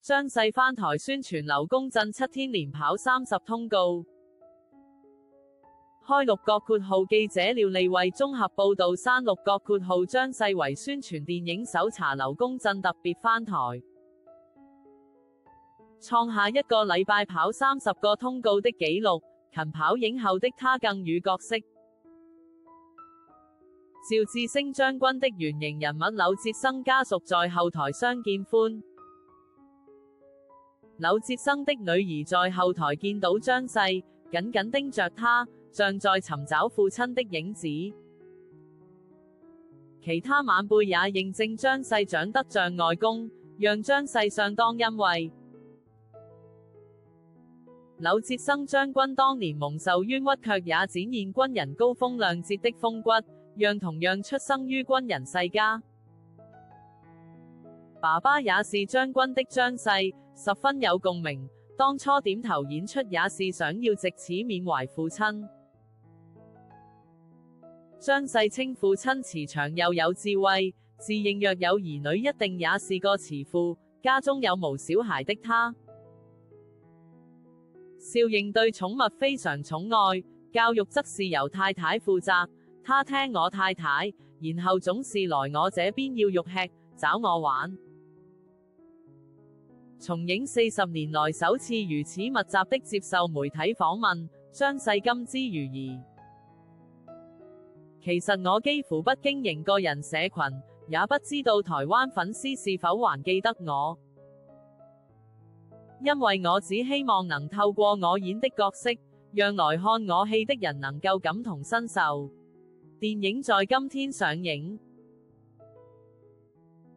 張世返台宣傳劉公振7天連跑30通告。開六角括號記者廖利為綜合報導刪六角括號張世為宣傳電影搜查劉公振特別返台，創下一個禮拜跑30個通告的紀錄。勤跑影後的他更與角色趙志升將軍的原型人物柳哲生家屬在後台相見歡。柳哲生的女兒在後台見到張世，緊緊盯着他，像在尋找父親的影子。其他晚輩也認證張世長得像外公，讓張世相當欣慰。柳哲生將軍當年蒙受冤屈，卻也展現軍人高風亮節的風骨，讓同樣出生於軍人世家，爸爸也是將軍的張世十分有共鳴。當初點頭演出也是想要藉此緬懷父親。張世稱父親慈祥又有智慧，自認若有兒女一定也是個慈父，家中有無小孩的他，少盈對寵物非常寵愛，教育則是由太太負責。他聽我太太，然後總是來我這邊要肉吃，找我玩。從影40年來首次如此密集的接受媒體訪問，張世甘之如飴。其實我幾乎不經營個人社群，也不知道台灣粉絲是否還記得我。因為我只希望能透過我演的角色，讓來看我戲的人能夠感同身受。電影在今天上映。